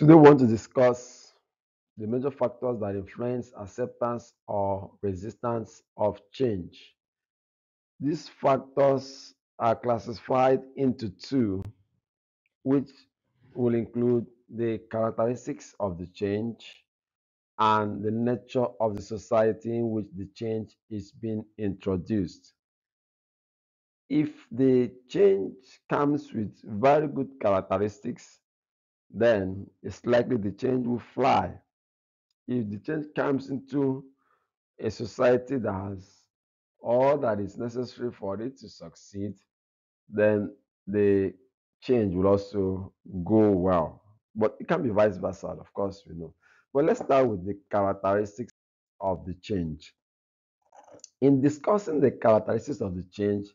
Today, we want to discuss the major factors that influence acceptance or resistance of change. These factors are classified into two, which will include the characteristics of the change and the nature of the society in which the change is being introduced. If the change comes with very good characteristics, then it's likely the change will fly. If the change comes into a society that has all that is necessary for it to succeed, then the change will also go well. But it can be vice versa, of course, we know. But let's start with the characteristics of the change. In discussing the characteristics of the change,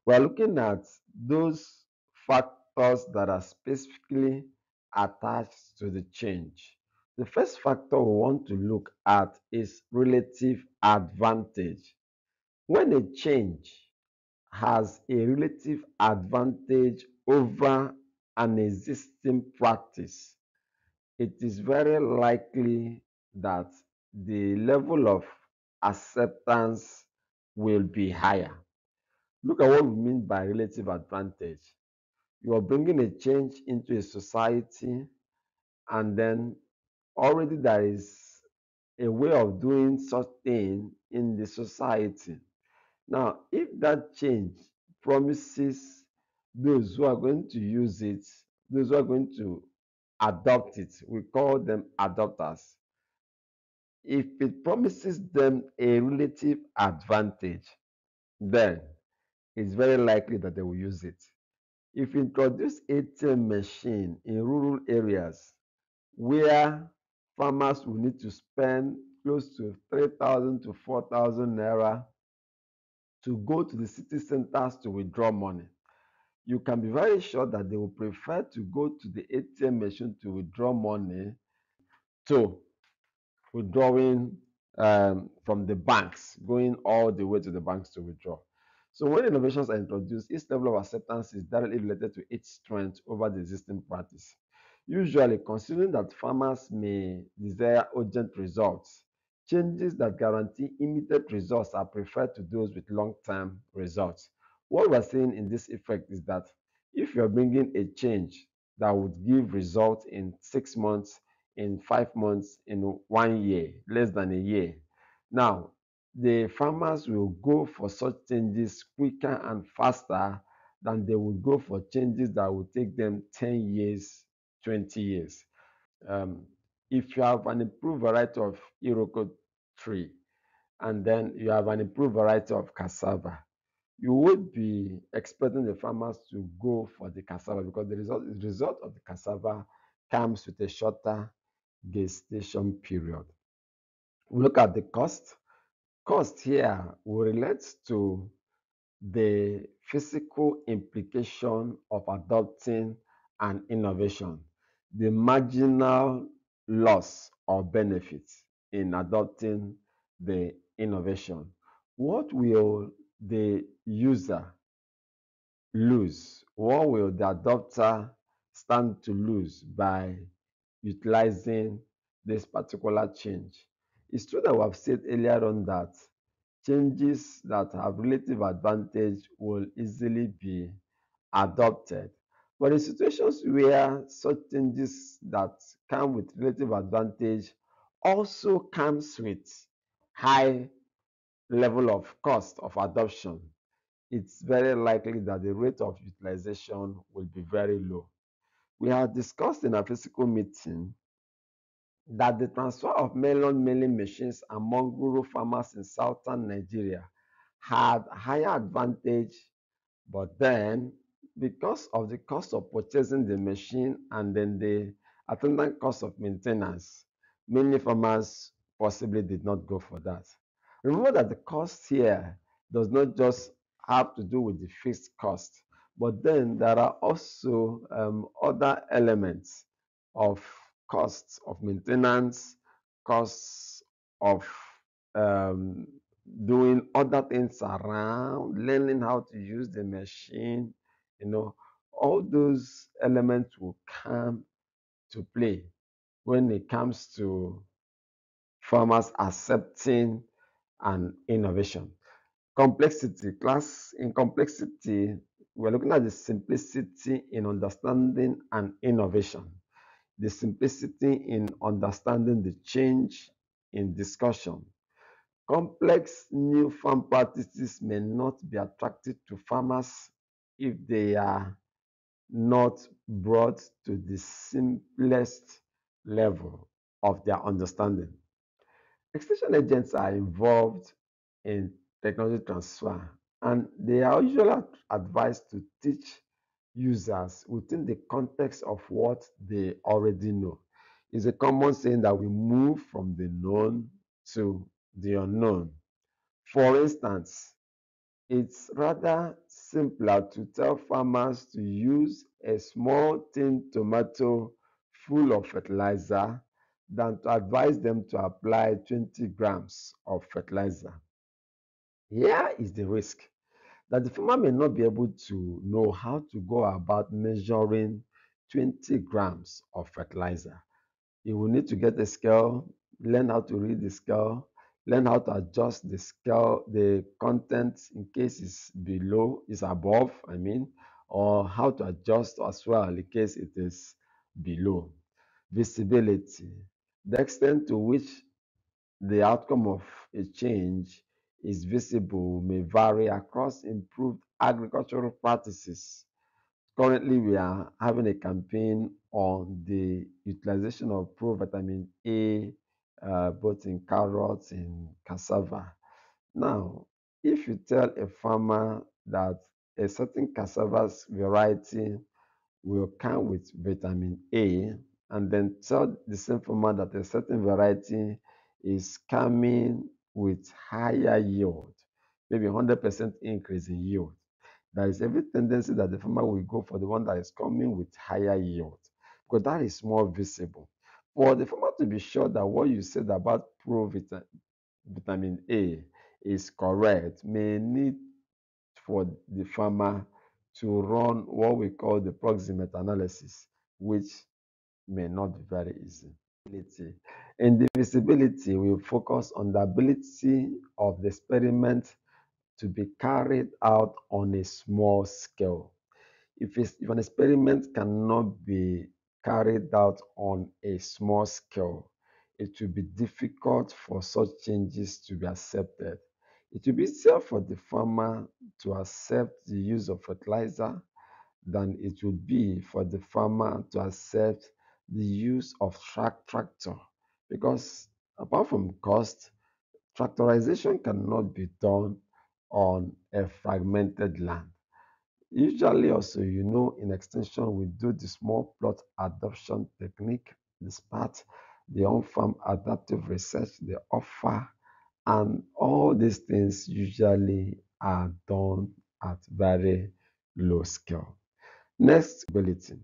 we're looking at those factors that are specifically attached to the change. The first factor we want to look at is relative advantage. When a change has a relative advantage over an existing practice, it is very likely that the level of acceptance will be higher. Look at what we mean by relative advantage. You are bringing a change into a society, and then already there is a way of doing such thing in the society. Now, if that change promises those who are going to use it, those who are going to adopt it, we call them adopters. If it promises them a relative advantage, then it's very likely that they will use it. If you introduce ATM machine in rural areas where farmers will need to spend close to 3,000 to 4,000 naira to go to the city centers to withdraw money, you can be very sure that they will prefer to go to the ATM machine to withdraw money to withdrawing from the banks, going all the way to the banks to withdraw. So when innovations are introduced, each level of acceptance is directly related to its strength over the existing practice. Usually, considering that farmers may desire urgent results, changes that guarantee immediate results are preferred to those with long-term results. What we're seeing in this effect is that if you're bringing a change that would give results in 6 months, in 5 months, in 1 year, less than a year, now the farmers will go for such changes quicker and faster than they would go for changes that will take them 10 years, 20 years. Um, if you have an improved variety of Iroko tree and then you have an improved variety of cassava, you would be expecting the farmers to go for the cassava because the result of the cassava comes with a shorter gestation period. We look at the cost. Cost here will relate to the physical implication of adopting an innovation, the marginal loss or benefit in adopting the innovation. What will the user lose? What will the adopter stand to lose by utilizing this particular change? It's true that we have said earlier on that changes that have relative advantage will easily be adopted. But in situations where such changes that come with relative advantage also comes with high level of cost of adoption, it's very likely that the rate of utilization will be very low. We have discussed in our physical meeting that the transfer of melon milling machines among rural farmers in southern Nigeria had higher advantage, but then because of the cost of purchasing the machine and then the attendant cost of maintenance, many farmers possibly did not go for that. Remember that the cost here does not just have to do with the fixed cost, but then there are also other elements of costs of maintenance, costs of um, doing other things around, learning how to use the machine, all those elements will come to play when it comes to farmers accepting an innovation. Complexity, class in complexity, we're looking at the simplicity in understanding an innovation, the simplicity in understanding the change in discussion. Complex new farm practices may not be attractive to farmers if they are not brought to the simplest level of their understanding. Extension agents are involved in technology transfer, and they are usually advised to teach users within the context of what they already know. It's a common saying that we move from the known to the unknown. For instance, it's rather simpler to tell farmers to use a small tin tomato full of fertilizer than to advise them to apply 20 grams of fertilizer. Here is the risk that the farmer may not be able to know how to go about measuring 20 grams of fertilizer. You will need to get a scale, learn how to read the scale, learn how to adjust the scale, the content in case it's below, is above, or how to adjust as well in case it is below. Visibility. The extent to which the outcome of a change is visible may vary across improved agricultural practices. Currently, we are having a campaign on the utilization of provitamin A, both in carrots and cassava. Now, if you tell a farmer that a certain cassava variety will come with vitamin A, and then tell the same farmer that a certain variety is coming with higher yield, maybe 100% increase in yield, there is every tendency that the farmer will go for the one that is coming with higher yield because that is more visible. For the farmer to be sure that what you said about vitamin A is correct, may need for the farmer to run what we call the proximate analysis, which may not be very easy. In the visibility, we focus on the ability of the experiment to be carried out on a small scale. If an experiment cannot be carried out on a small scale, it will be difficult for such changes to be accepted. It will be easier for the farmer to accept the use of fertilizer than it would be for the farmer to accept the use of tractor because apart from cost, tractorization cannot be done on a fragmented land. Usually also, in extension, we do the small plot adoption technique, the SPAT, the on-farm adaptive research, the offer, and all these things usually are done at very low scale. Next, ability.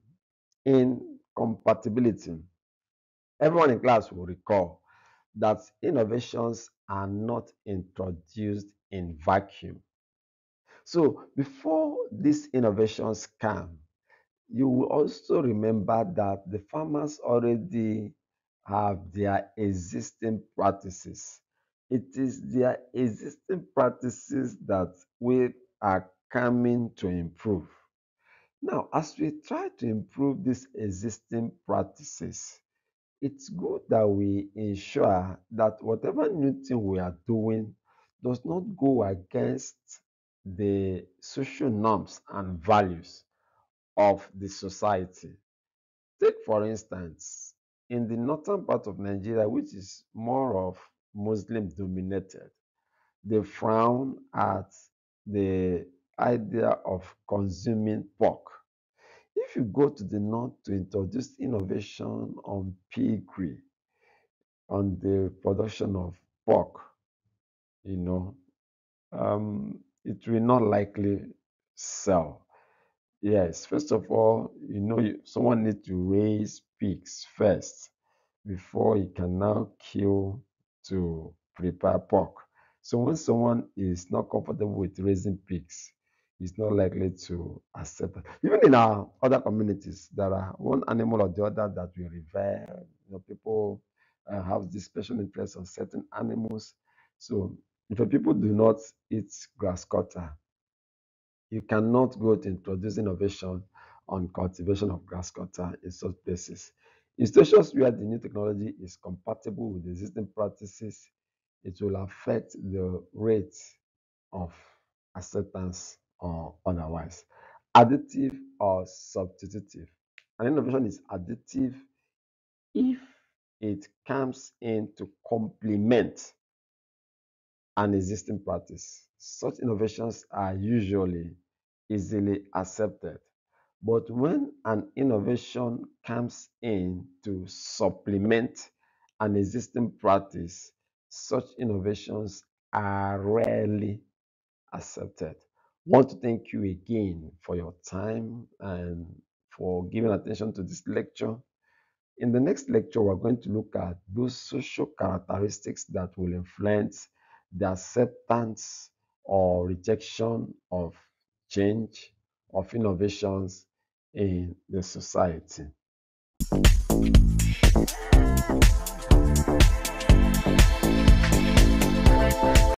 In compatibility, everyone in class will recall that innovations are not introduced in vacuum. So before these innovations come, you will also remember that the farmers already have their existing practices. It is their existing practices that we are coming to improve. Now, as we try to improve these existing practices, it's good that we ensure that whatever new thing we are doing does not go against the social norms and values of the society. Take, for instance, in the northern part of Nigeria, which is more of Muslim dominated, they frown at the idea of consuming pork. If you go to the north to introduce innovation on piggery, on the production of pork, you know, it will not likely sell. Yes, first of all, someone needs to raise pigs first before he can now kill to prepare pork. So when someone is not comfortable with raising pigs, he's not likely to accept it. Even in our other communities, there are one animal or the other that we revere, People have this special interest on certain animals. So if people do not eat grass cutter, you cannot go to introduce innovation on cultivation of grass cutter in such places. In situations where the new technology is compatible with existing practices, it will affect the rate of acceptance or otherwise. Additive or substitutive. An innovation is additive if it comes in to complement an existing practice. Such innovations are usually easily accepted. But when an innovation comes in to supplement an existing practice, such innovations are rarely accepted. Want to thank you again for your time and for giving attention to this lecture. In the next lecture, we're going to look at those social characteristics that will influence the acceptance or rejection of change, of innovations in the society.